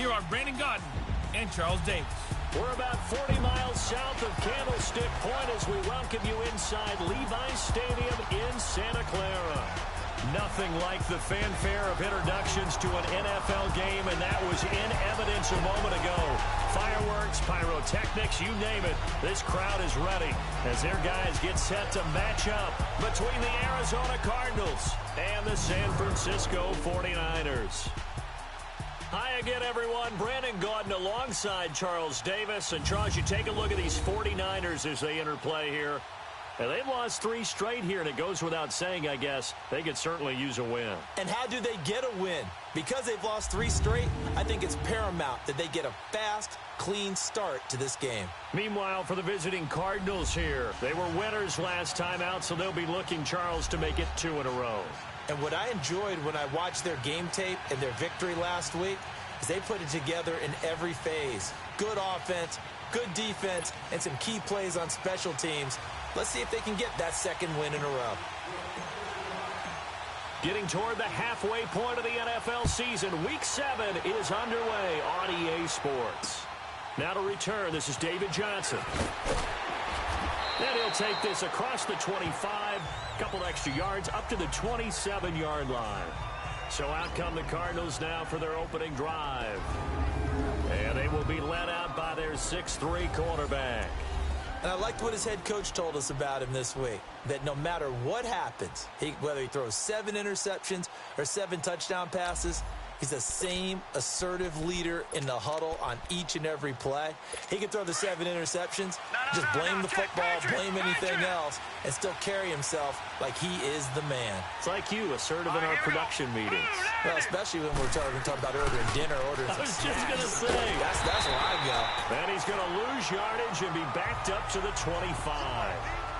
here are Brandon Gaudin and Charles Davis. We're about 40 miles south of Candlestick Point as we welcome you inside Levi's Stadium in Santa Clara. Nothing like the fanfare of introductions to an NFL game, and that was in evidence a moment ago. Fireworks, pyrotechnics, you name it. This crowd is ready as their guys get set to match up between the Arizona Cardinals and the San Francisco 49ers. Hi again, everyone. Brandon Gaudin alongside Charles Davis. And, Charles, you take a look at these 49ers as they interplay here. And they've lost 3 straight here, and it goes without saying, I guess, they could certainly use a win. And how do they get a win? Because they've lost 3 straight, I think it's paramount that they get a fast, clean start to this game. Meanwhile, for the visiting Cardinals here, they were winners last time out, so they'll be looking, Charles, to make it 2 in a row. And what I enjoyed when I watched their game tape and their victory last week is they put it together in every phase. Good offense, good defense, and some key plays on special teams. Let's see if they can get that 2nd win in a row. Getting toward the halfway point of the NFL season, Week 7 is underway on EA Sports. Now to return, this is David Johnson. And he'll take this across the 25, couple extra yards up to the 27-yard line. So out come the Cardinals now for their opening drive. And they will be led out by their 6'3" quarterback. And I liked what his head coach told us about him this week, that no matter what happens, whether he throws 7 interceptions or 7 touchdown passes, he's the same assertive leader in the huddle on each and every play. He can throw the 7 interceptions, just blame the football, blame anything else, and still carry himself like he is the man. It's like you, assertive in our production meetings. Well, especially when we're talking about ordering dinner, ordering some I was just going to say. That's where I go. Then he's going to lose yardage and be backed up to the 25.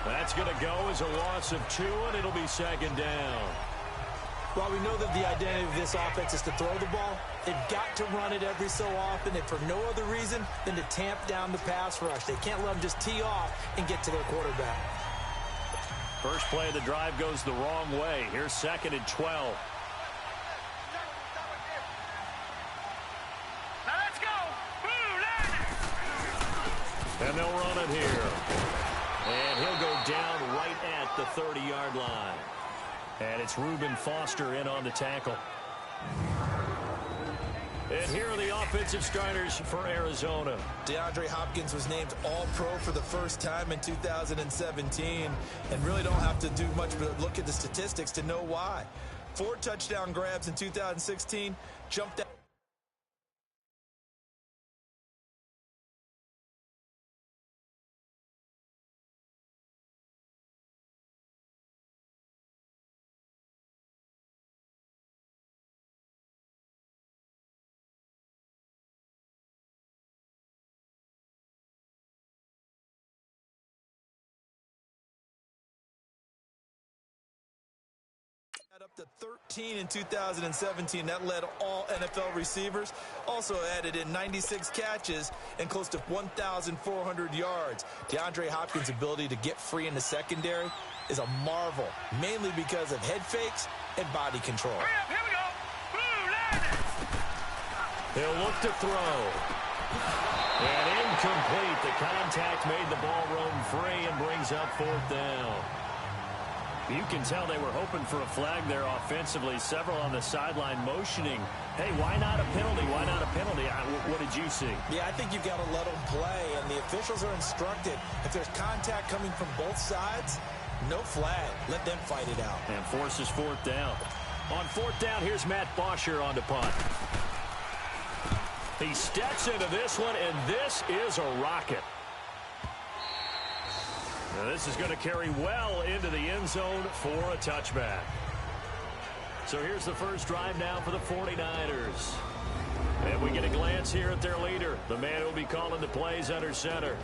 That's going to go as a loss of 2, and it'll be 2nd down. While we know that the identity of this offense is to throw the ball, they've got to run it every so often, and for no other reason than to tamp down the pass rush. They can't let them just tee off and get to their quarterback. First play of the drive goes the wrong way. Here's 2nd and 12. Now let's go. And they'll run it here. And he'll go down right at the 30-yard line. And it's Reuben Foster in on the tackle. And here are the offensive starters for Arizona. DeAndre Hopkins was named All-Pro for the first time in 2017. And really don't have to do much but look at the statistics to know why. 4 touchdown grabs in 2016, jumped out. Up to 13 in 2017. That led all NFL receivers. Also added in 96 catches and close to 1,400 yards. DeAndre Hopkins' ability to get free in the secondary is a marvel, mainly because of head fakes and body control. Here we go. He'll look to throw. And incomplete. The contact made the ball roam free and brings up 4th down. You can tell they were hoping for a flag there offensively. Several on the sideline motioning. Hey, why not a penalty? Why not a penalty? What did you see? Yeah, I think you've got to let them play, and the officials are instructed. If there's contact coming from both sides, no flag. Let them fight it out. And forces 4th down. On 4th down, here's Matt Bosher on the punt. He steps into this one, and this is a rocket. Now this is going to carry well into the end zone for a touchback. So here's the first drive now for the 49ers. And we get a glance here at their leader, the man who will be calling the plays under center.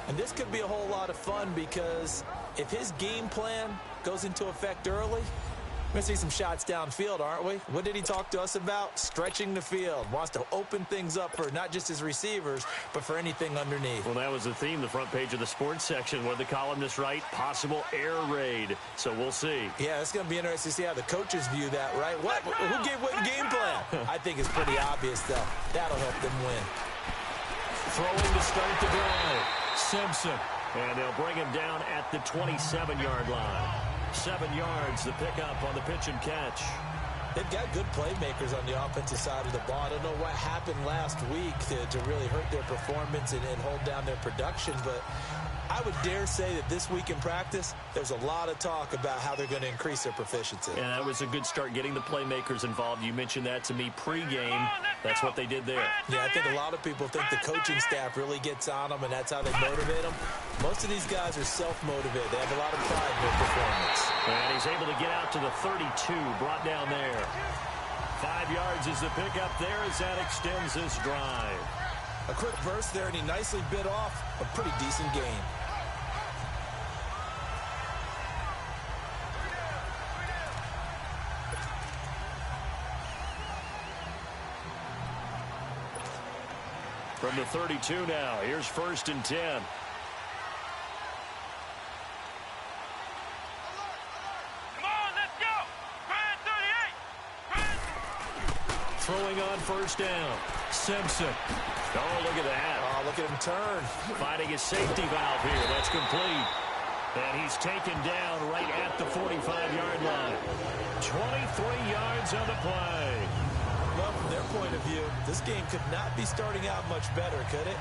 And this could be a whole lot of fun because if his game plan goes into effect early, We're going to see some shots downfield, aren't we? What did he talk to us about? Stretching the field. Wants to open things up for not just his receivers, but for anything underneath. Well, that was the theme, the front page of the sports section. What did the columnist write? Possible air raid. So we'll see. Yeah, it's going to be interesting to see how the coaches view that, right? Who gave what game plan? I think it's pretty obvious, though. That'll help them win. Throwing to start the drive. Simpson. And they'll bring him down at the 27-yard line. 7 yards, the pickup on the pitch and catch. They've got good playmakers on the offensive side of the ball. I don't know what happened last week to really hurt their performance and hold down their production, but I would dare say that this week in practice, there's a lot of talk about how they're going to increase their proficiency. Yeah, that was a good start getting the playmakers involved. You mentioned that to me pregame. That's what they did there. Yeah, I think a lot of people think the coaching staff really gets on them, and that's how they motivate them. Most of these guys are self-motivated. They have a lot of pride in their performance. And he's able to get out to the 32, brought down there. 5 yards is the pickup there as that extends this drive. A quick burst there, and he nicely bit off a pretty decent gain. From the 32 now, here's 1st and 10. Come on, let's go. Brand 38. Throwing on 1st down. Simpson. Oh, look at that. Oh, look at him turn. Finding a safety valve here. That's complete. And he's taken down right at the 45-yard line. 23 yards on the play. Well, from their point of view, this game could not be starting out much better, could it?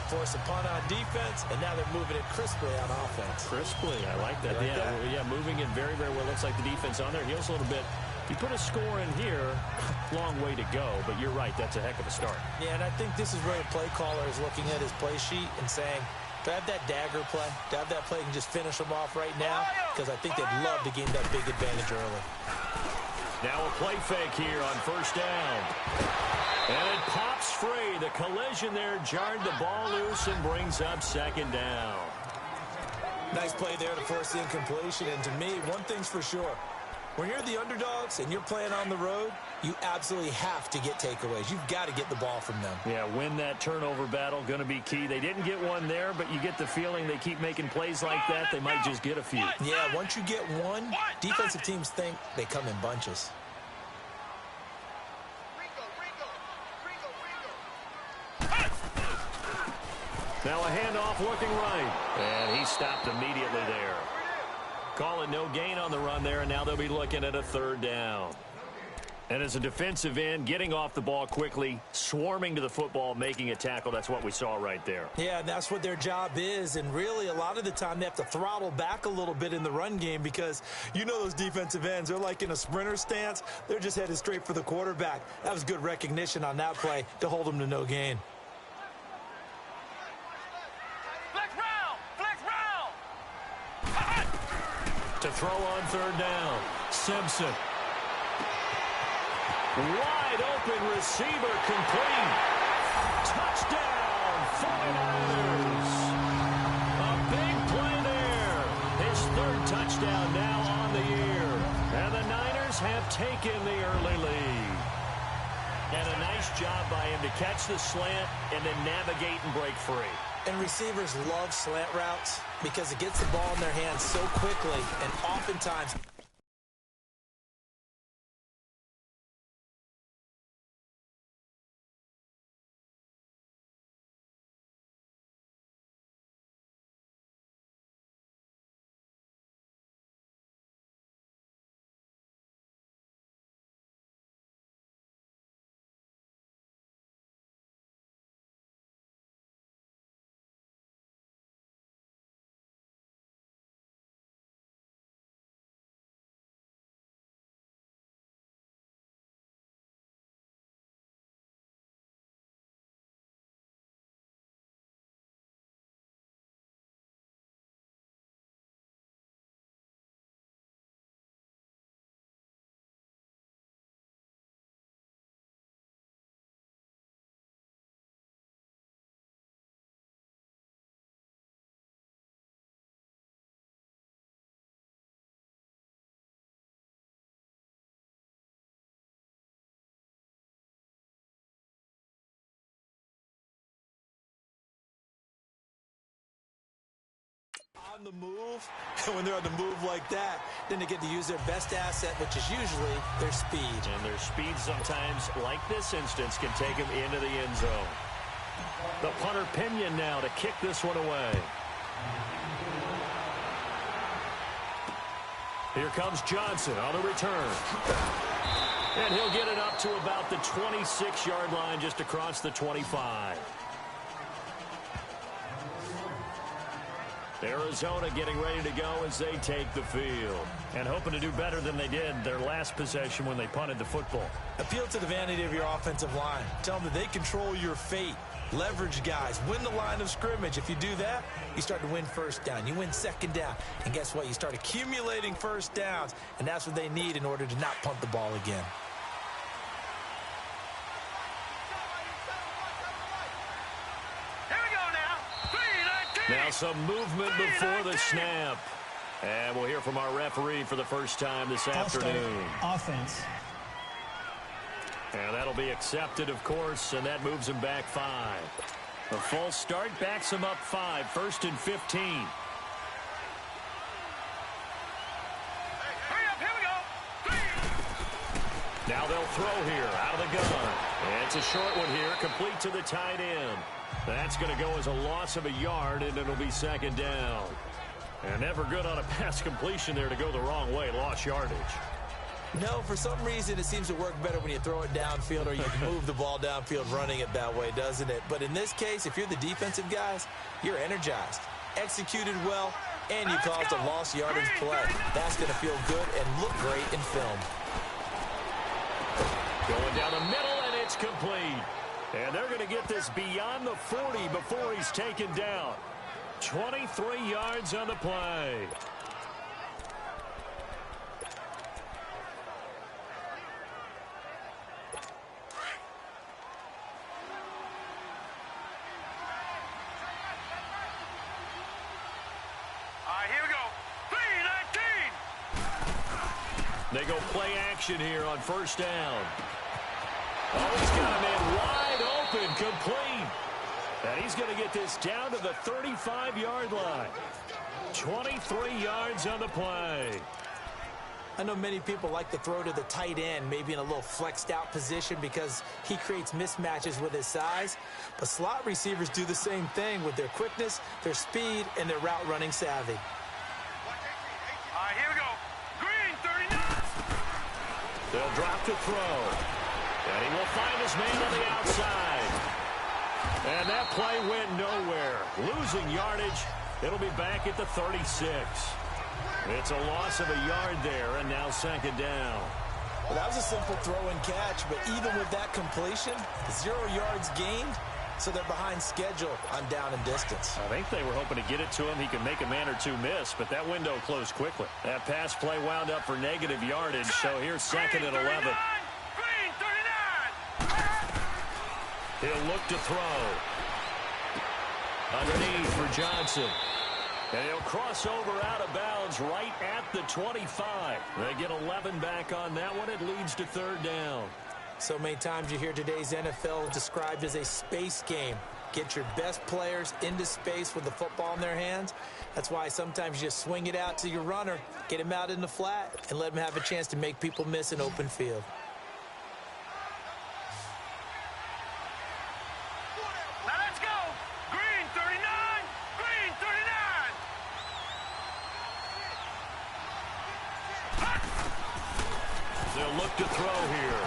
Force a punt on defense, and now they're moving it crisply on offense. Crisply, I like that. You like that? Yeah, moving it very, very well. Looks like the defense on there heals a little bit. You put a score in here, long way to go, but you're right, that's a heck of a start. Yeah, and I think this is where the play caller is looking at his play sheet and saying, do I have that dagger play? Do I have that play and just finish them off right now? Because I think they'd love to gain that big advantage early. Now a play fake here on 1st down. And it pops free. The collision there jarred the ball loose and brings up 2nd down. Nice play there to force the incompletion. And to me, one thing's for sure. When you're the underdogs and you're playing on the road, you absolutely have to get takeaways. You've got to get the ball from them. Yeah, win that turnover battle, going to be key. They didn't get one there, but you get the feeling they keep making plays like that, they might just get a few. Yeah, once you get one, defensive teams think they come in bunches. Now a handoff looking right. And he stopped immediately there. Calling no gain on the run there, and now they'll be looking at a 3rd down. And as a defensive end, getting off the ball quickly, swarming to the football, making a tackle, that's what we saw right there. Yeah, and that's what their job is. And really, a lot of the time, they have to throttle back a little bit in the run game because you know those defensive ends, they're like in a sprinter stance. They're just headed straight for the quarterback. That was good recognition on that play to hold them to no gain. Flex round. Flex round. To throw on 3rd down, Simpson. Wide open receiver complete. Touchdown, 49ers. A big play there. His 3rd touchdown now on the year. And the Niners have taken the early lead. And a nice job by him to catch the slant and then navigate and break free. And receivers love slant routes because it gets the ball in their hands so quickly and oftentimes on the move, and when they're on the move like that, then they get to use their best asset, which is usually their speed. And their speed sometimes, like this instance, can take them into the end zone. The punter Pinion now to kick this one away. Here comes Johnson on the return. And he'll get it up to about the 26-yard line, just across the 25. Arizona getting ready to go as they take the field. And hoping to do better than they did their last possession when they punted the football. Appeal to the vanity of your offensive line. Tell them that they control your fate. Leverage guys. Win the line of scrimmage. If you do that, you start to win first down. You win second down. And guess what? You start accumulating first downs. And that's what they need in order to not punt the ball again. Here we go now. 3-19. Now some movement before the snap. And we'll hear from our referee for the first time this afternoon. Offense. And that'll be accepted, of course, and that moves him back 5. A false start backs him up 5, 1st and 15. Hurry up, here we go. 3. Now they'll throw here out of the gun. And it's a short one here, complete to the tight end. That's going to go as a loss of a yard, and it'll be second down. And never good on a pass completion there to go the wrong way, lost yardage. No, for some reason, it seems to work better when you throw it downfield or you move the ball downfield running it that way, doesn't it? But in this case, if you're the defensive guys, you're energized, executed well, and you caused a lost yardage play. That's going to feel good and look great in film. Going down the middle, and it's complete. And they're going to get this beyond the 40 before he's taken down. 23 yards on the play. Here we go. 3-19. They go play action here on first down. Oh, he's got a man wide open, complete. And he's going to get this down to the 35-yard line. 23 yards on the play. I know many people like to throw to the tight end, maybe in a little flexed out position because he creates mismatches with his size. But slot receivers do the same thing with their quickness, their speed, and their route running savvy. Here we go. Green, 39. They'll drop to throw. And he will find his man on the outside. And that play went nowhere. Losing yardage. It'll be back at the 36. It's a loss of a yard there, and now second down. Well, that was a simple throw and catch, but even with that completion, 0 yards gained, so they're behind schedule on down and distance. I think they were hoping to get it to him. He could make a man or two miss, but that window closed quickly. That pass play wound up for negative yardage, so here's second and 11. Green, 39. He'll look to throw. Underneath for Johnson. And he'll cross over out of bounds right at the 25. They get 11 back on that one. It leads to third down. So many times you hear today's NFL described as a space game. Get your best players into space with the football in their hands. That's why sometimes you just swing it out to your runner, get him out in the flat, and let him have a chance to make people miss an open field. Now let's go. Green, 39. Green, 39. They'll look to throw here.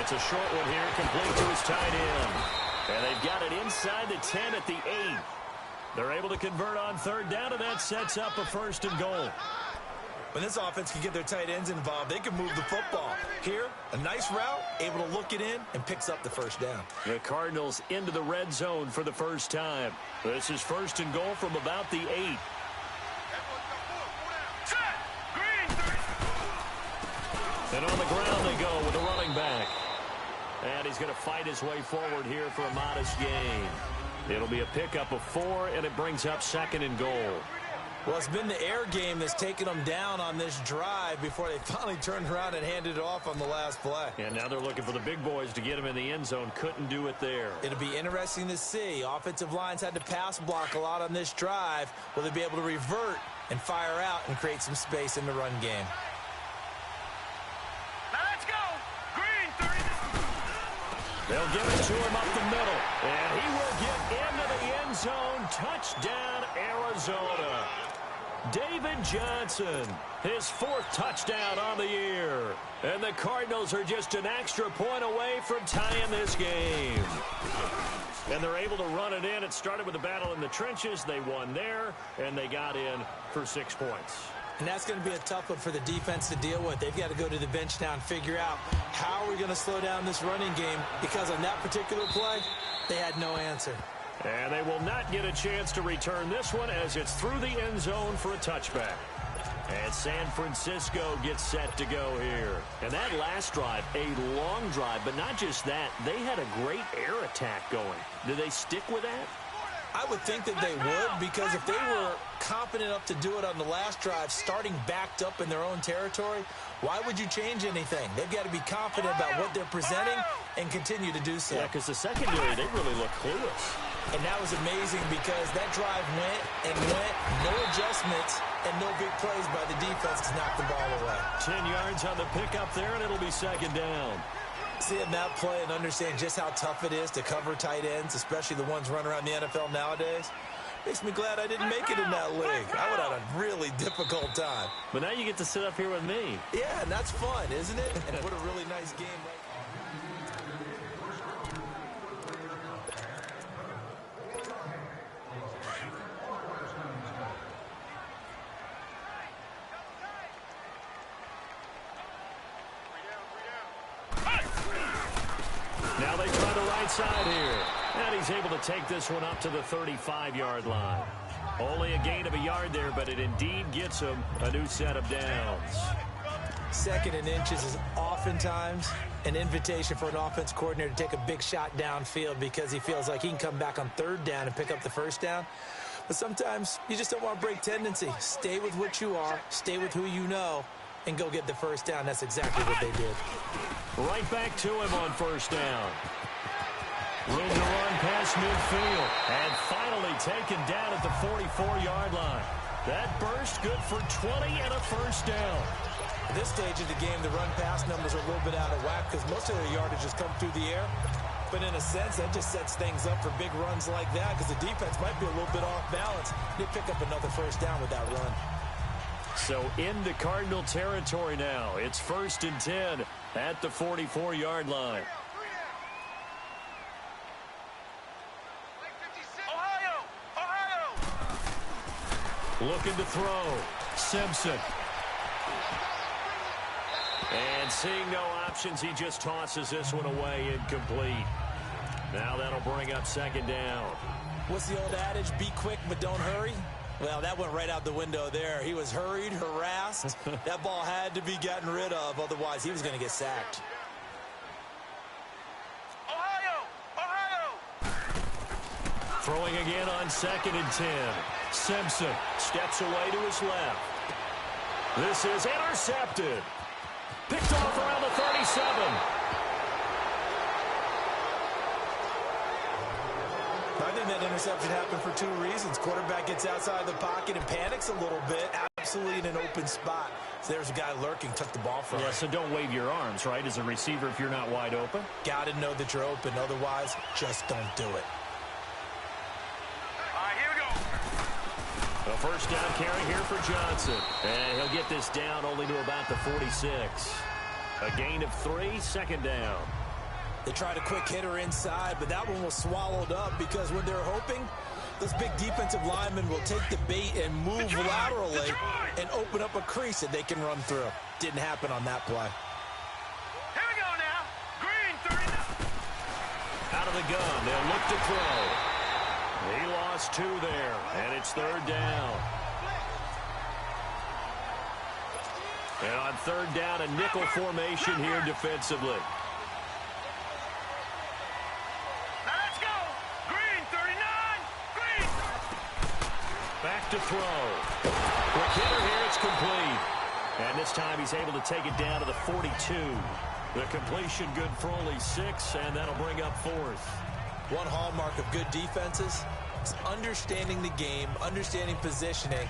It's a short one here, complete to his tight end. And they've got it inside the 10 at the 8. They're able to convert on third down, and that sets up a first and goal. When this offense can get their tight ends involved, they can move the football. Here, a nice route, able to look it in, and picks up the first down. The Cardinals into the red zone for the first time. This is first and goal from about the 8. Set. Green, 30. And on the ground they go with a running back. And he's going to fight his way forward here for a modest gain. It'll be a pickup of 4, and it brings up second and goal. Well, it's been the air game that's taken them down on this drive before they finally turned around and handed it off on the last play. And now they're looking for the big boys to get him in the end zone. Couldn't do it there. It'll be interesting to see. Offensive lines had to pass block a lot on this drive. Will they be able to revert and fire out and create some space in the run game? Now let's go. Green 39. They'll give it to him up the middle. And he will get into the end zone. Touchdown, Arizona. David Johnson, his 4th touchdown on the year. And the Cardinals are just an extra point away from tying this game. And they're able to run it in. It started with a battle in the trenches. They won there, and they got in for 6 points. And that's going to be a tough one for the defense to deal with. They've got to go to the bench now and figure out how are we going to slow down this running game, because on that particular play, they had no answer. And they will not get a chance to return this one as it's through the end zone for a touchback. And San Francisco gets set to go here. And that last drive, a long drive, but not just that. They had a great air attack going. Do they stick with that? I would think that they would, because if they were confident enough to do it on the last drive, starting backed up in their own territory, why would you change anything? They've got to be confident about what they're presenting and continue to do so. Yeah, because the secondary, they really look clueless. And that was amazing because that drive went and went, no adjustments, and no big plays by the defense to knock the ball away. 10 yards on the pickup there, and it'll be 2nd down. Seeing that play and understand just how tough it is to cover tight ends, especially the ones running around the NFL nowadays, makes me glad I didn't make it in that league. I would have had a really difficult time. But now you get to sit up here with me. Yeah, and that's fun, isn't it? And what a really nice game right Now they try the right side here. And he's able to take this one up to the 35-yard line. Only a gain of a yard there, but it indeed gets him a new set of downs. 2nd and inches is oftentimes an invitation for an offense coordinator to take a big shot downfield because he feels like he can come back on 3rd down and pick up the 1st down. But sometimes you just don't want to break tendency. Stay with what you are, stay with who you know, and go get the 1st down. That's exactly what they did. Right back to him on 1st down. Room to run past midfield. And finally taken down at the 44-yard line. That burst good for 20 and a 1st down. At this stage of the game, the run-pass numbers are a little bit out of whack because most of their yardage has come through the air. But in a sense, that just sets things up for big runs like that because the defense might be a little bit off balance. They pick up another 1st down with that run. So into Cardinal territory now. It's 1st and 10 at the 44-yard line. Ohio! Looking to throw. Simpson. And seeing no options, he just tosses this one away incomplete. Now that'll bring up 2nd down. What's the old adage? Be quick, but don't hurry. Well, that went right out the window there. He was hurried, harassed. That ball had to be gotten rid of. Otherwise, he was going to get sacked. Ohio! Throwing again on 2nd and 10. Simpson steps away to his left. This is intercepted. Picked off around the 37. I think that interception happened for 2 reasons. Quarterback gets outside the pocket and panics a little bit, absolutely in an open spot. So there's a guy lurking, took the ball from him. Yeah, so don't wave your arms, right, as a receiver if you're not wide open. Got to know that you're open. Otherwise, just don't do it. All right, here we go. A 1st down carry here for Johnson. And he'll get this down only to about the 46. A gain of 3, 2nd down. They tried a quick hitter inside, but that one was swallowed up because when they're hoping, those big defensive linemen will take the bait and move laterally and open up a crease that they can run through. Didn't happen on that play. Here we go now. Green 39. Out of the gun, they'll look to throw. He lost 2 there, and it's 3rd down. And on 3rd down, a nickel formation here defensively. to throw. Quick hitter here, it's complete. And this time he's able to take it down to the 42. The completion good for only 6, and that'll bring up 4th. One hallmark of good defenses is understanding the game, understanding positioning,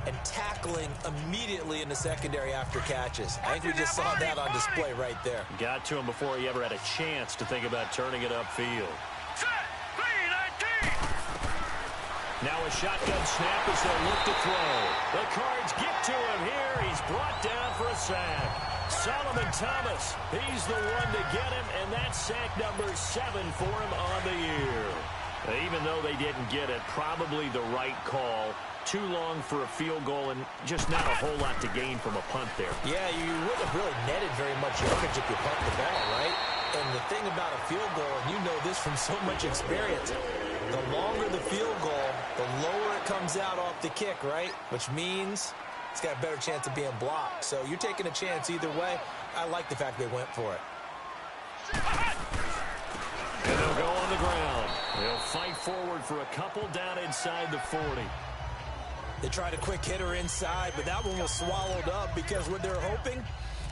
and tackling immediately in the secondary after catches. I think we just saw that on display right there. Got to him before he ever had a chance to think about turning it upfield. Now a shotgun snap as they look to throw. The Cards get to him here. He's brought down for a sack. Solomon Thomas, he's the one to get him, and that's sack number 7 for him on the year. Even though they didn't get it, probably the right call. Too long for a field goal and just not a whole lot to gain from a punt there. Yeah, you wouldn't have really netted very much yardage if you punt the ball, right? And the thing about a field goal, and you know this from so much experience, the longer the field goal, the lower it comes out off the kick, right? Which means it's got a better chance of being blocked. So you're taking a chance either way. I like the fact they went for it. And they'll go on the ground. They'll fight forward for a couple down inside the 40. They tried a quick hitter inside, but that one was swallowed up because what they're hoping,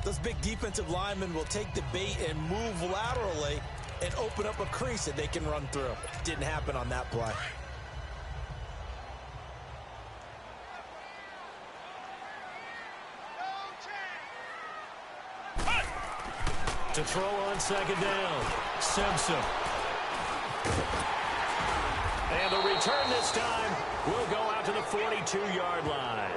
those big defensive linemen will take the bait and move laterally and open up a crease that they can run through. Didn't happen on that play. To throw on second down, Simpson. And the return this time will go out to the 42-yard line.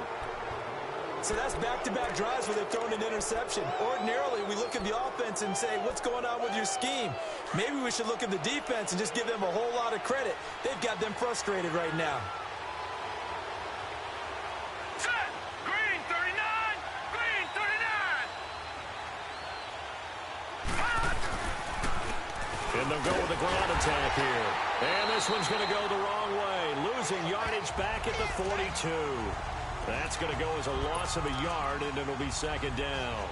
So that's back-to-back drives where they've thrown an interception. Ordinarily, we look at the offense and say, what's going on with your scheme? Maybe we should look at the defense and just give them a whole lot of credit. They've got them frustrated right now. Set. Green 39. Green 39. And they'll go with a ground attack here. And this one's going to go the wrong way. Losing yardage back at the 42. That's going to go as a loss of a yard, and it'll be second down.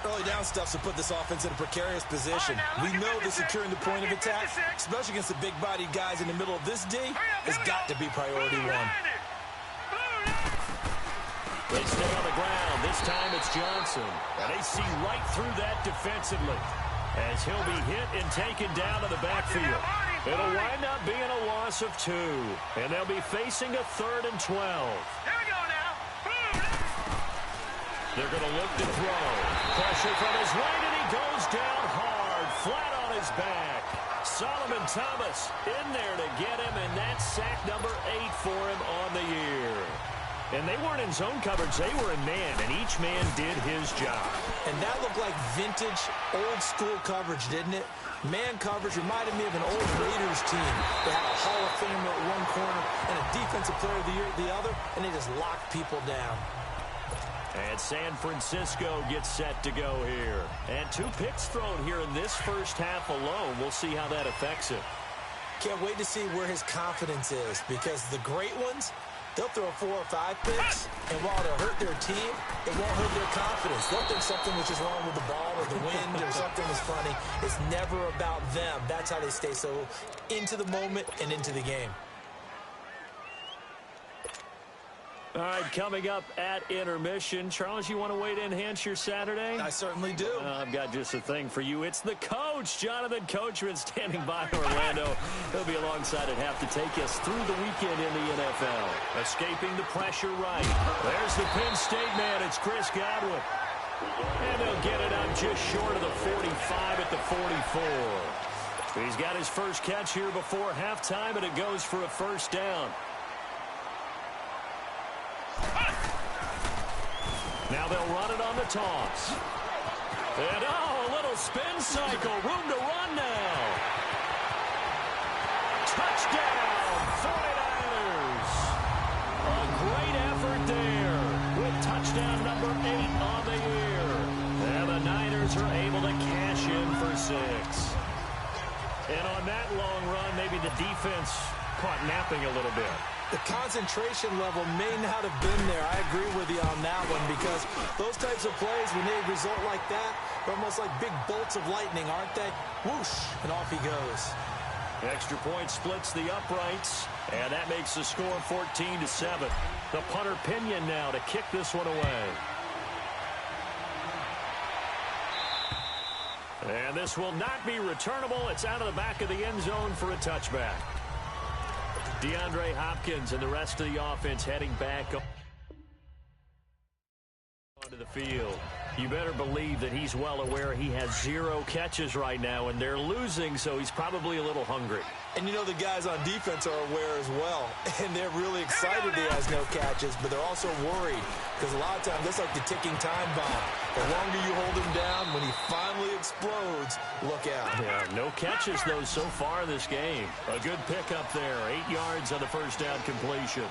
Early down stuff to put this offense in a precarious position. We know that securing the point of attack, especially against the big-bodied guys in the middle of this D, has got to be priority one. They stay on the ground. This time it's Johnson. And they see right through that defensively as he'll be hit and taken down to the backfield. It'll wind up being a loss of 2. And they'll be facing a 3rd and 12. Here we go now. They're going to look to throw. Pressure from his right, and he goes down hard, flat on his back. Solomon Thomas in there to get him, and that's sack number 8 for him on the year. And they weren't in zone coverage. They were in man, and each man did his job. And that looked like vintage, old-school coverage, didn't it? Man coverage reminded me of an old Raiders team. They had a Hall of Famer at one corner and a Defensive Player of the Year at the other, and they just locked people down. And San Francisco gets set to go here. And 2 picks thrown here in this first half alone. We'll see how that affects him. Can't wait to see where his confidence is, because the great ones, they'll throw 4 or 5 picks, and while they'll hurt their team, it won't hurt their confidence. They'll think something was just wrong with the ball or the wind or something was funny. It's never about them. That's how they stay so into the moment and into the game. All right, coming up at intermission. Charles, you want to wait to enhance your Saturday? I certainly do. I've got just a thing for you. It's the coach, Jonathan Coachman, standing by Orlando. He'll be alongside at half to take us through the weekend in the NFL. Escaping the pressure right. There's the Penn State man. It's Chris Godwin. And they'll get it up just short of the 45 at the 44. He's got his first catch here before halftime, and it goes for a first down. Now they'll run it on the toss. And, a little spin cycle. Room to run now. Touchdown, 49ers. A great effort there with touchdown number 8 on the year. And the Niners are able to cash in for 6. And on that long run, maybe the defense caught napping a little bit. The concentration level may not have been there. I agree with you on that one, because those types of plays, when they result like that, they're almost like big bolts of lightning, aren't they? Whoosh, and off he goes. Extra point splits the uprights, and that makes the score 14-7. The punter Pinion now to kick this one away. And this will not be returnable. It's out of the back of the end zone for a touchback. DeAndre Hopkins and the rest of the offense heading back onto the field. You better believe that he's well aware he has 0 catches right now, and they're losing, so he's probably a little hungry. And you know the guys on defense are aware as well, and they're really excited he has no catches, but they're also worried because a lot of times that's like the ticking time bomb. The longer you hold him down, when he finally explodes, look out. Yeah, no catches, though, so far in this game. A good pickup there, 8 yards on the first down completion.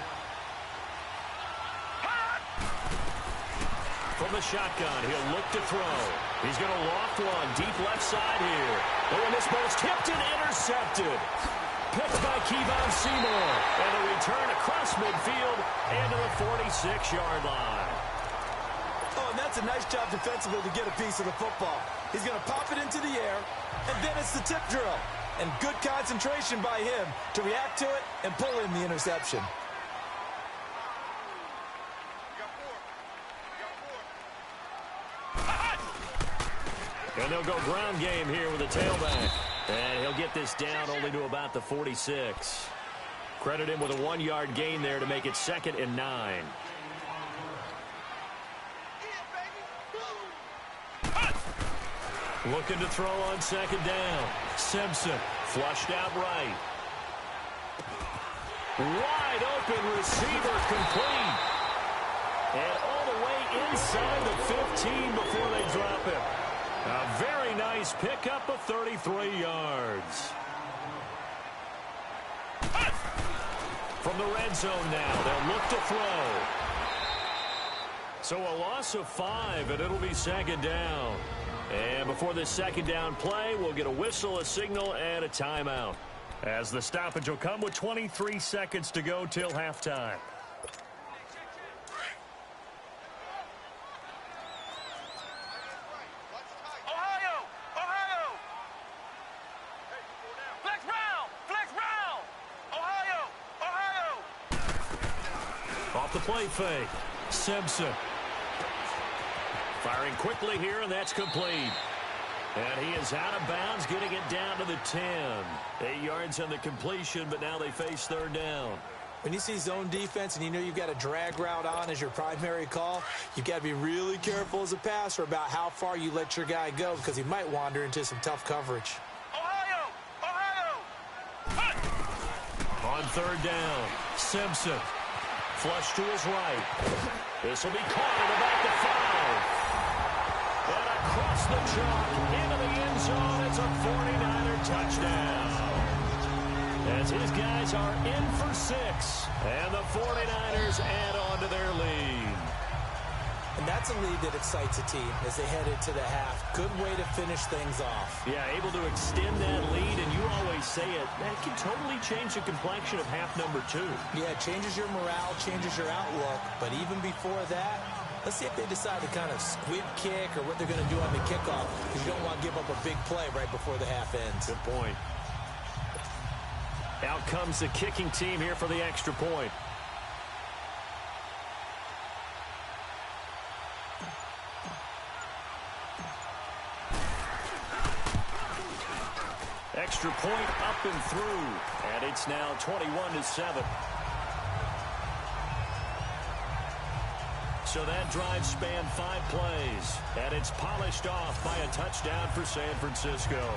From the shotgun, he'll look to throw. He's going to loft one deep left side here. Oh, and this ball's tipped and intercepted. Picked by Kevon Seymour. And a return across midfield into the 46-yard line. Oh, and that's a nice job defensively to get a piece of the football. He's going to pop it into the air, and then it's the tip drill. And good concentration by him to react to it and pull in the interception. And they'll go ground game here with a tailback. And he'll get this down only to about the 46. Credit him with a 1-yard gain there to make it 2nd and 9. Looking to throw on 2nd down. Simpson flushed out right. Wide open receiver complete. And all the way inside the 15 before they drop him. A very nice pickup of 33 yards. From the red zone now, they'll look to throw. So a loss of 5, and it'll be 2nd down. And before this 2nd down play, we'll get a whistle, a signal, and a timeout. As the stoppage will come with 23 seconds to go till halftime. Play fake. Simpson. Firing quickly here, and that's complete. And he is out of bounds, getting it down to the 10. 8 yards on the completion, but now they face 3rd down. When you see zone defense and you know you've got a drag route on as your primary call, you've got to be really careful as a passer about how far you let your guy go because he might wander into some tough coverage. On 3rd down, Simpson. Flush to his right. This will be caught at about the 5. And across the chalk into the end zone. It's a 49er touchdown. As his guys are in for 6. And the 49ers add on to their lead. And that's a lead that excites a team as they head into the half. Good way to finish things off. Yeah, able to extend that lead, and you always say it, that can totally change the complexion of half number 2. Yeah, it changes your morale, changes your outlook. But even before that, let's see if they decide to kind of squib kick or what they're going to do on the kickoff, because you don't want to give up a big play right before the half ends. Good point. Out comes the kicking team here for the extra point. Extra point up and through, and it's now 21-7. So that drive spanned 5 plays, and it's polished off by a touchdown for San Francisco.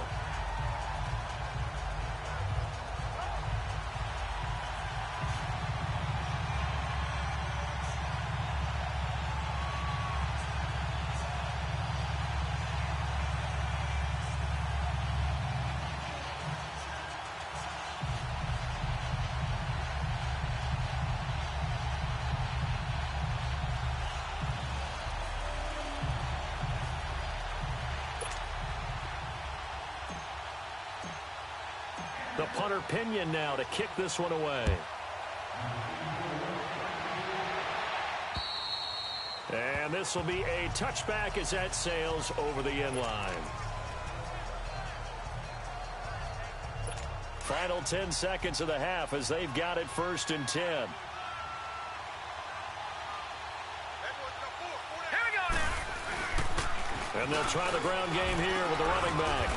The punter Pinion now to kick this one away. And this will be a touchback as that sails over the end line. Final 10 seconds of the half as they've got it 1st and 10. Here we go now. And they'll try the ground game here with the running back.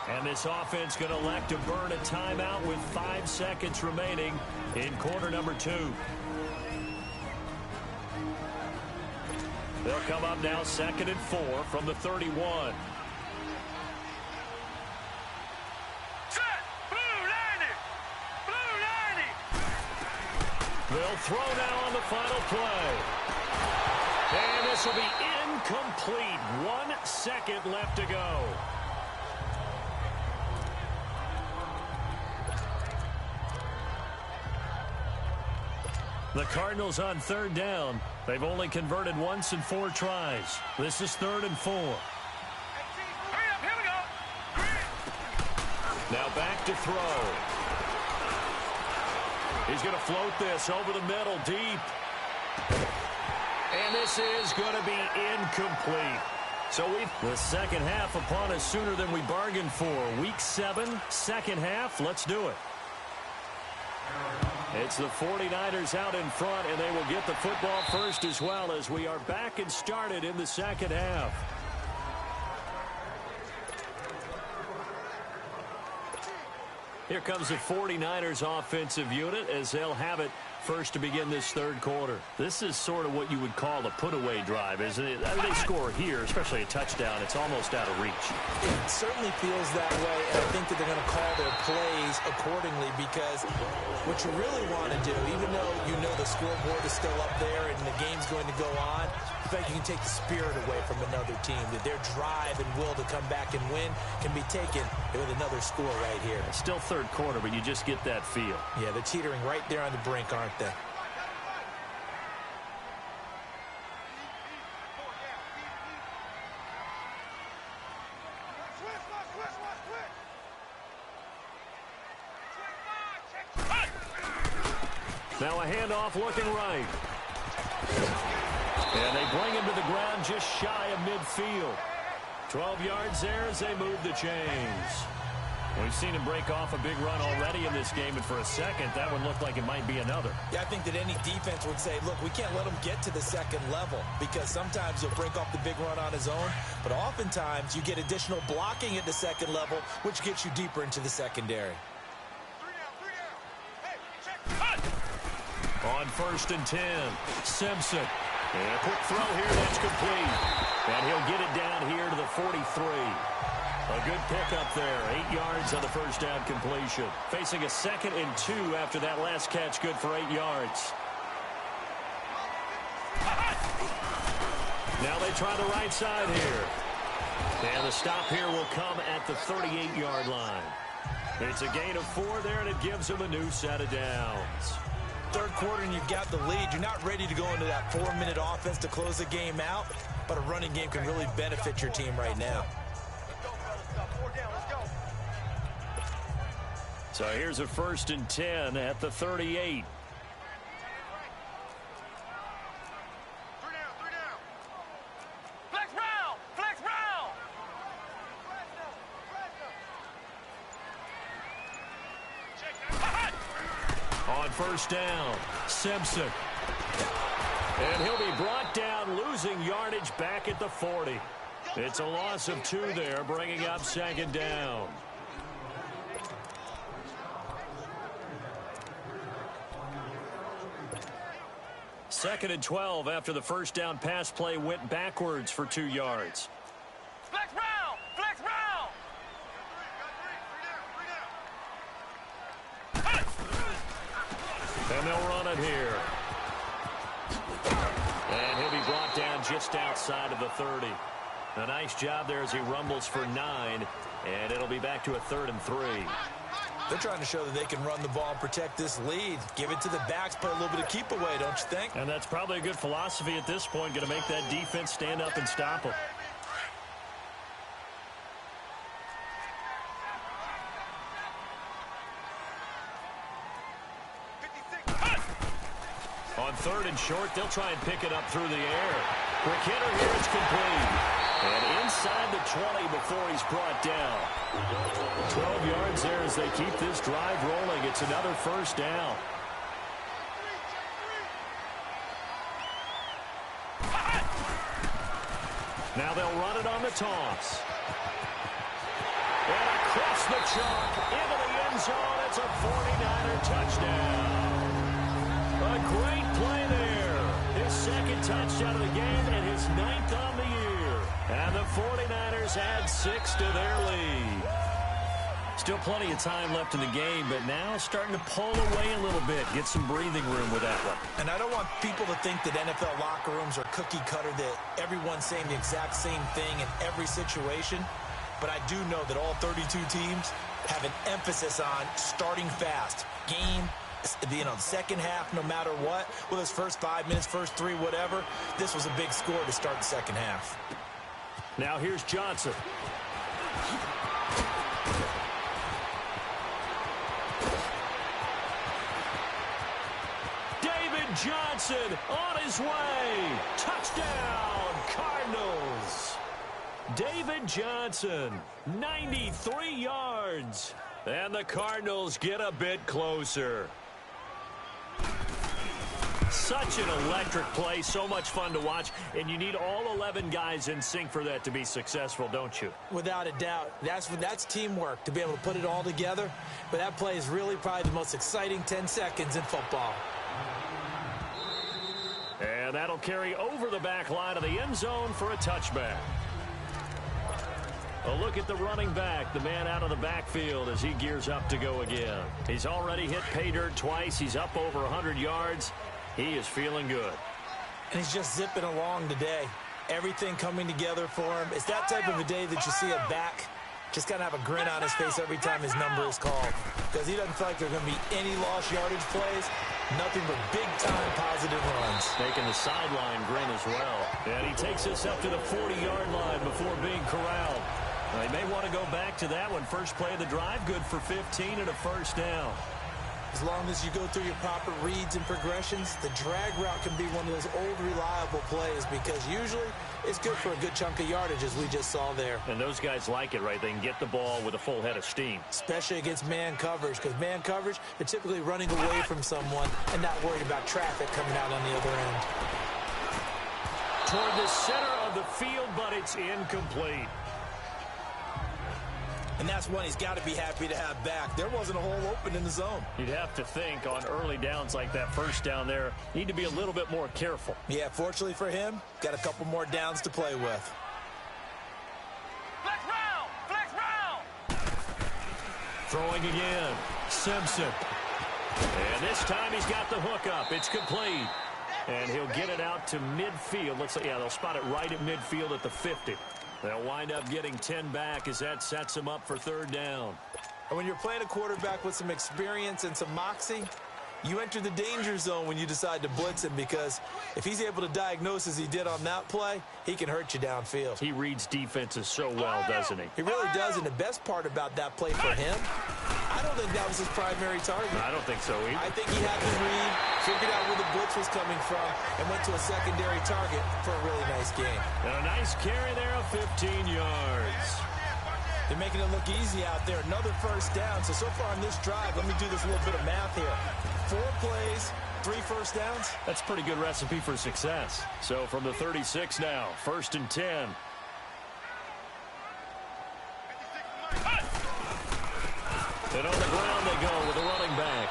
And this offense going to elect to burn a timeout with 5 seconds remaining in quarter number 2. They'll come up now 2nd and 4 from the 31. They'll throw now on the final play. And this will be incomplete. 1 second left to go. The Cardinals on 3rd down. They've only converted once in 4 tries. This is 3rd and 4. Hurry up, here we go. Now back to throw. He's going to float this over the middle, deep. And this is going to be incomplete. So the second half upon us sooner than we bargained for. Week 7, second half. Let's do it. It's the 49ers out in front, and they will get the football first as well as we are back and started in the second half. Here comes the 49ers offensive unit as they'll have it first to begin this 3rd quarter. This is sort of what you would call a put-away drive, isn't it? They score here, especially a touchdown. It's almost out of reach. It certainly feels that way, and I think that they're going to call their plays accordingly because what you really want to do, even though you know the scoreboard is still up there and the game's going to go on, in fact, you can take the spirit away from another team, that their drive and will to come back and win can be taken with another score right here. It's still 3rd quarter, but you just get that feel. Yeah, they're teetering right there on the brink, aren't they? Now a handoff looking right. And they bring him to the ground just shy of midfield. 12 yards there as they move the chains. We've seen him break off a big run already in this game, and for a second, that one looked like it might be another. Yeah, I think that any defense would say, look, we can't let him get to the 2nd level because sometimes he'll break off the big run on his own, but oftentimes you get additional blocking at the 2nd level, which gets you deeper into the secondary. On 1st and 10, Simpson. And a quick throw here, that's complete. And he'll get it down here to the 43. A good pickup there, 8 yards on the first down completion. Facing a 2nd and 2 after that last catch, good for 8 yards. Now they try the right side here. And the stop here will come at the 38-yard line. It's a gain of 4 there, and it gives them a new set of downs. 3rd quarter and you've got the lead. You're not ready to go into that 4-minute offense to close the game out, but a running game can really benefit your team right now. So here's a 1st and 10 at the 38. Flex round! Flex round! On 1st down, Simpson. And he'll be brought down, losing yardage back at the 40. It's a loss of 2 there, bringing up 2nd down. Second and 12 after the first down pass play went backwards for 2 yards. Flex round! Flex round! And they'll run it here. And he'll be brought down just outside of the 30. A nice job there as he rumbles for 9. And it'll be back to a 3rd and 3. They're trying to show that they can run the ball and protect this lead. Give it to the backs, play a little bit of keep away, don't you think? And that's probably a good philosophy at this point, going to make that defense stand up and stop them. On 3rd and short, they'll try and pick it up through the air. Quick hitter here, it's complete. And inside the 20 before he's brought down. 12 yards there as they keep this drive rolling. It's another first down. Now they'll run it on the toss. And across the chalk into the end zone. It's a 49er touchdown. A great play there. His second touchdown of the game and his 9th on the year. And the 49ers add 6 to their lead. Still plenty of time left in the game, but now starting to pull away a little bit. Get some breathing room with that one. And I don't want people to think that NFL locker rooms are cookie cutter, that everyone's saying the exact same thing in every situation. But I do know that all 32 teams have an emphasis on starting fast. Game, second half, no matter what. Whether it's first 5 minutes, first 3, whatever. This was a big score to start the second half. Now here's Johnson. Johnson on his way. Touchdown, Cardinals. David Johnson, 93 yards. And the Cardinals get a bit closer. Such an electric play, so much fun to watch, and you need all 11 guys in sync for that to be successful, don't you? Without a doubt. That's teamwork, to be able to put it all together. But that play is really probably the most exciting 10 seconds in football. And that'll carry over the back line of the end zone for a touchback. A look at the running back, the man out of the backfield as he gears up to go again. He's already hit pay dirt twice. He's up over 100 yards. He is feeling good. And he's just zipping along today. Everything coming together for him. It's that type of a day that you see a back just kind of have a grin on his face every time his number is called. Because he doesn't feel like there are going to be any lost yardage plays. Nothing but big-time positive runs. Making the sideline grin as well. And he takes us up to the 40-yard line before being corralled. They may want to go back to that one. First play of the drive, good for 15 and a first down. As long as you go through your proper reads and progressions, the drag route can be one of those old reliable plays because usually it's good for a good chunk of yardage, as we just saw there. And those guys like it, right? They can get the ball with a full head of steam. Especially against man coverage, because man coverage, they're typically running away from someone and not worried about traffic coming out on the other end. Toward the center of the field, but it's incomplete. And that's one he's got to be happy to have back. There wasn't a hole open in the zone. You'd have to think on early downs like that first down there, need to be a little bit more careful. Yeah, fortunately for him, got a couple more downs to play with. Flex round! Flex round! Throwing again. Simpson. And this time he's got the hook up. It's complete. And he'll get it out to midfield. Looks like, yeah, they'll spot it right at midfield at the 50. They'll wind up getting 10 back as that sets them up for third down. And when you're playing a quarterback with some experience and some moxie, you enter the danger zone when you decide to blitz him, because if he's able to diagnose as he did on that play, he can hurt you downfield. He reads defenses so well, doesn't he? He really does, and the best part about that play for him, I don't think that was his primary target. I don't think so either. I think he had the read, figured out where the blitz was coming from, and went to a secondary target for a really nice game. And a nice carry there of 15 yards. They're making it look easy out there. Another first down. So far on this drive, let me do this little bit of math here. 4 plays, 3 first downs. That's a pretty good recipe for success. So from the 36 now, 1st and 10. And on the ground they go with the running back.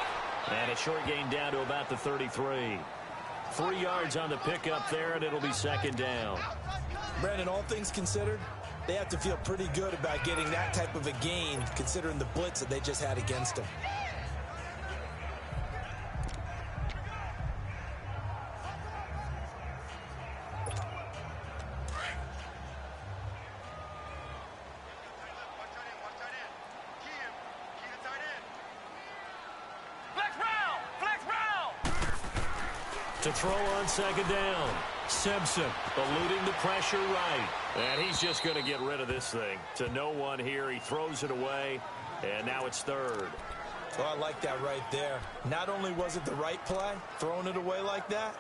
And a short gain down to about the 33. 3 yards on the pickup there, and it'll be second down. Brandon, all things considered, they have to feel pretty good about getting that type of a gain, considering the blitz that they just had against them. To throw on second down. Simpson eluding the pressure right. And he's just going to get rid of this thing. To no one here. He throws it away. And now it's third. Oh, I like that right there. Not only was it the right play, throwing it away like that,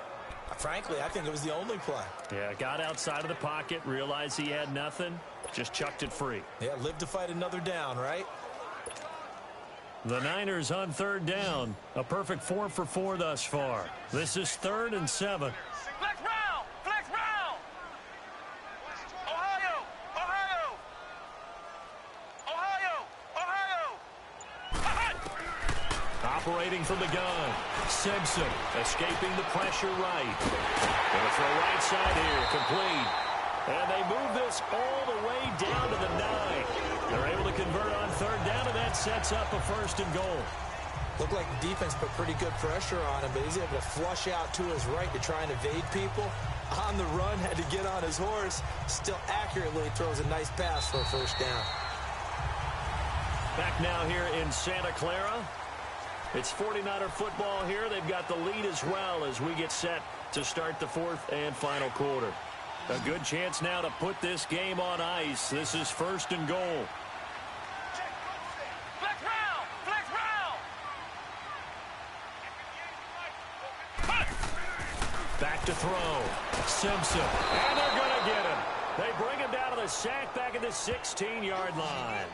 Frankly, I think it was the only play. Yeah, got outside of the pocket, realized he had nothing, just chucked it free. Yeah, live to fight another down, right? The Niners on third down. A perfect 4 for 4 thus far. This is 3rd and 7. Flex round! Flex round! Ohio! Ohio! Ohio! Ohio! Operating from the gun. Simpson escaping the pressure right. Gonna throw right side here. Complete. And they move this all the way down to the 9. They're able to convert on third down, and that sets up a 1st and goal. Looked like the defense put pretty good pressure on him, but he's able to flush out to his right to try and evade people. On the run, had to get on his horse. Still accurately throws a nice pass for a 1st down. Back now here in Santa Clara. It's 49er football here. They've got the lead as well as we get set to start the 4th and final quarter. A good chance now to put this game on ice. This is 1st and goal. Flex round! Flex round! Back to throw. Simpson. And they're going to get him. They bring him down to the sack back at the 16-yard line.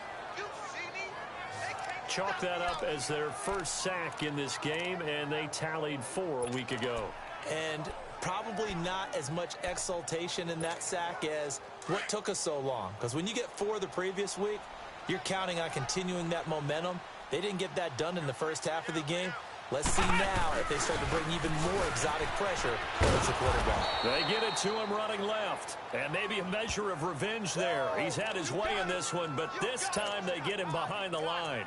Chalk that up as their first sack in this game, and they tallied 4 a week ago. And probably not as much exultation in that sack as what took us so long. Because when you get 4 the previous week, you're counting on continuing that momentum. They didn't get that done in the first half of the game. Let's see now if they start to bring even more exotic pressure towards the quarterback. They get it to him running left. And maybe a measure of revenge there. He's had his way in this one, but this time they get him behind the line.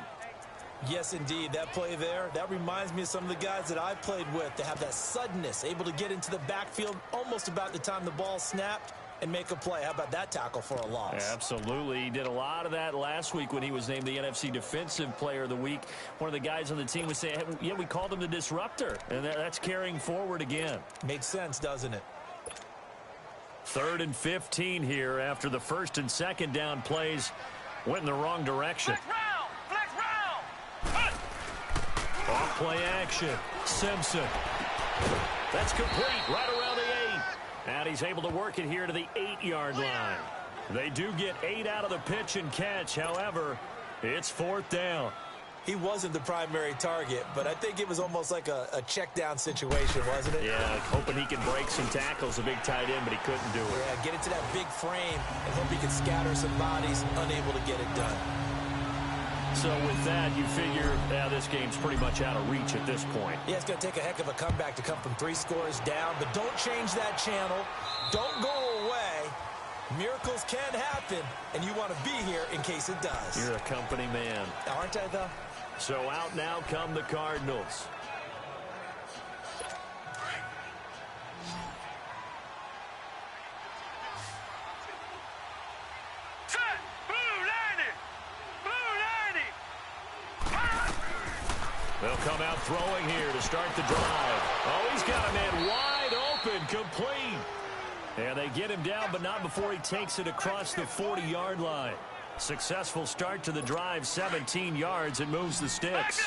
Yes, indeed. That play there, that reminds me of some of the guys that I played with. They have that suddenness, able to get into the backfield almost about the time the ball snapped and make a play. How about that tackle for a loss? Absolutely. He did a lot of that last week when he was named the NFC Defensive Player of the Week. One of the guys on the team was saying, hey, yeah, we called him the disruptor. And that's carrying forward again. Makes sense, doesn't it? 3rd and 15 here after the 1st and 2nd down plays went in the wrong direction. Flex round! Flex round! Off play action. Simpson. That's complete right around the 8. And he's able to work it here to the 8-yard line. They do get 8 out of the pitch and catch. However, it's 4th down. He wasn't the primary target, but I think it was almost like a check down situation, wasn't it? Yeah, hoping he can break some tackles, a big tight end, but he couldn't do it. Yeah, get into that big frame and hope he can scatter some bodies, unable to get it done. So with that, you figure this game's pretty much out of reach at this point. Yeah, it's going to take a heck of a comeback to come from 3 scores down, but don't change that channel. Don't go away. Miracles can happen, and you want to be here in case it does. You're a company man. Aren't I, though? So out now come the Cardinals. They'll come out throwing here to start the drive. Oh, he's got a man wide open, complete. And they get him down, but not before he takes it across the 40-yard line. Successful start to the drive, 17 yards, and moves the sticks.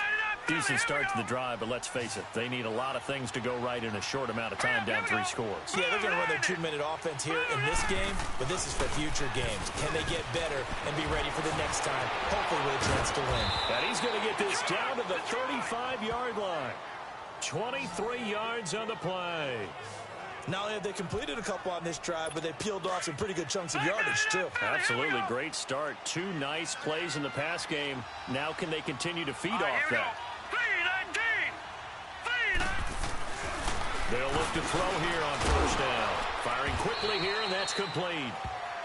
Decent start to the drive, but let's face it, they need a lot of things to go right in a short amount of time, down 3 scores. Yeah, they're going to run their 2-minute offense here in this game, but this is for future games. Can they get better and be ready for the next time, hopefully with a chance to win? And he's going to get this down to the 35-yard line. 23 yards on the play. Not only have they completed a couple on this drive, but they peeled off some pretty good chunks of yardage, too. Absolutely. Great start. 2 nice plays in the pass game. Now can they continue to feed off that? 3-19! They'll look to throw here on 1st down. Firing quickly here, and that's complete.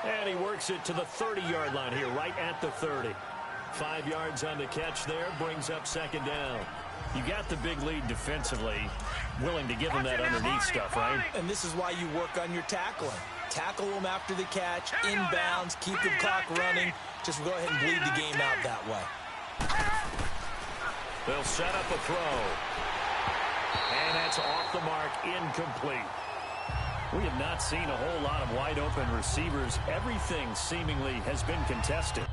And he works it to the 30-yard line here, right at the 30. 5 yards on the catch there, brings up 2nd down. You got the big lead defensively, willing to give them that underneath stuff, right? And this is why you work on your tackling. Tackle them after the catch, inbounds, keep the clock running. Just go ahead and bleed the game out that way. They'll set up a throw. And that's off the mark, incomplete. We have not seen a whole lot of wide open receivers. Everything seemingly has been contested.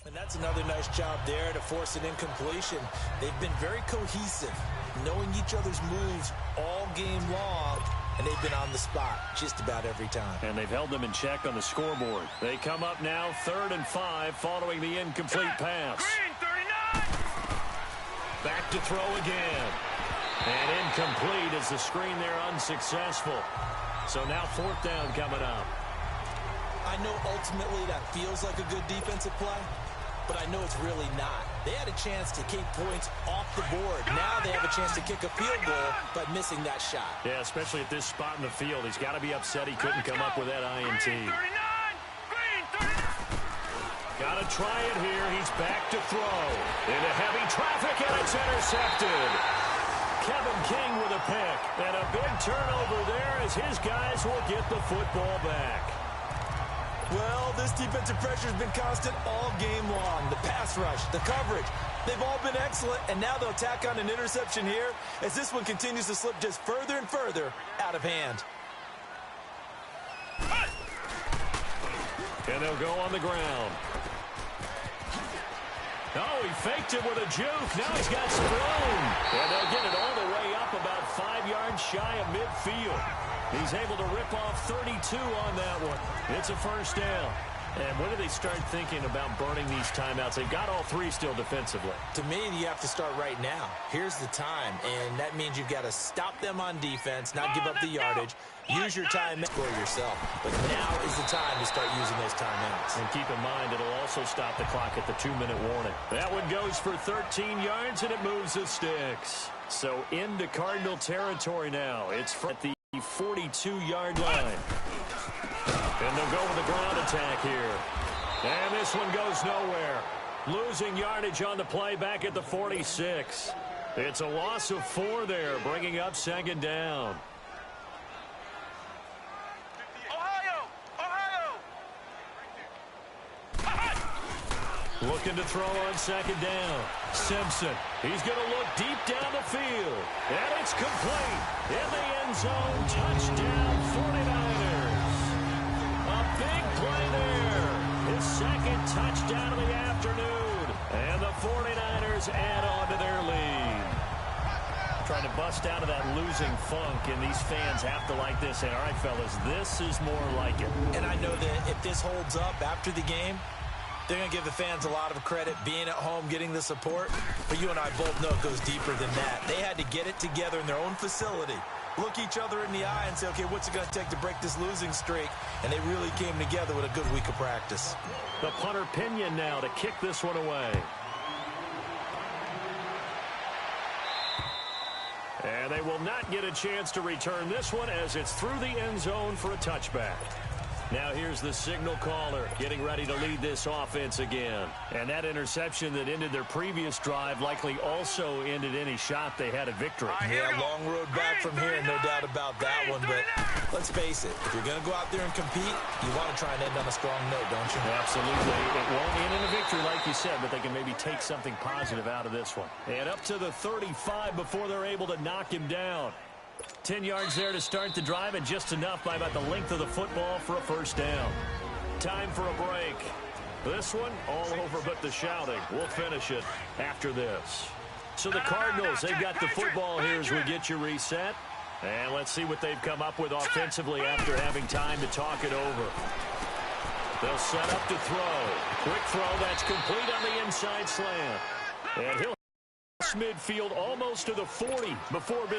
And that's That's another nice job there to force an incompletion. They've been very cohesive, knowing each other's moves all game long, and they've been on the spot just about every time. And they've held them in check on the scoreboard. They come up now 3rd and 5 following the incomplete pass. Green 39. Back to throw again. And incomplete as the screen there unsuccessful. So now 4th down coming up. I know ultimately that feels like a good defensive play, but I know it's really not. They had a chance to keep points off the board. Now they have a chance to kick a field goal, but missing that shot. Yeah, especially at this spot in the field. He's got to be upset he couldn't come up with that INT. Green 39. Got to try it here. He's back to throw. Into heavy traffic, and it's intercepted. Kevin King with a pick. And a big turnover there as his guys will get the football back. Well, this defensive pressure has been constant all game long. The pass rush, the coverage, they've all been excellent, and now they'll tack on an interception here as this one continues to slip just further and further out of hand. And they'll go on the ground. Oh, he faked it with a juke. Now he's got some room. And they'll get it all the way up about 5 yards shy of midfield. He's able to rip off 32 on that one. It's a first down. And when do they start thinking about burning these timeouts? They've got all 3 still defensively. To me, you have to start right now. Here's the time, and that means you've got to stop them on defense, not give up the yardage, use your time, score yourself. But now is the time to start using those timeouts. And keep in mind, it'll also stop the clock at the 2-minute warning. That one goes for 13 yards, and it moves the sticks. So into Cardinal territory now. It's at the 42-yard line. And they'll go with the ground attack here. And this one goes nowhere. Losing yardage on the play back at the 46. It's a loss of 4 there, bringing up 2nd down. Looking to throw on 2nd down. Simpson. He's going to look deep down the field. And it's complete. In the end zone. Touchdown 49ers. A big play there. His 2nd touchdown of the afternoon. And the 49ers add on to their lead. Trying to bust out of that losing funk, and these fans have to like this. And all right, fellas, this is more like it. And I know that if this holds up after the game, they're going to give the fans a lot of credit being at home, getting the support. But you and I both know it goes deeper than that. They had to get it together in their own facility, look each other in the eye and say, okay, what's it going to take to break this losing streak? And they really came together with a good week of practice. The punter Pinion now to kick this one away. And they will not get a chance to return this one as it's through the end zone for a touchback. Now here's the signal caller getting ready to lead this offense again. And that interception that ended their previous drive likely also ended any shot they had at victory. Yeah, long road back from here, no doubt about that one. But let's face it, if you're going to go out there and compete, you want to try and end on a strong note, don't you? Absolutely. It won't end in a victory like you said, but they can maybe take something positive out of this one. And up to the 35 before they're able to knock him down. 10 yards there to start the drive, and just enough by about the length of the football for a first down. Time for a break. This one all over but the shouting. We'll finish it after this. So the Cardinals, they've got the football here as we get you reset. And let's see what they've come up with offensively after having time to talk it over. They'll set up to throw. Quick throw that's complete on the inside slant. And he'll midfield almost to the 40 before being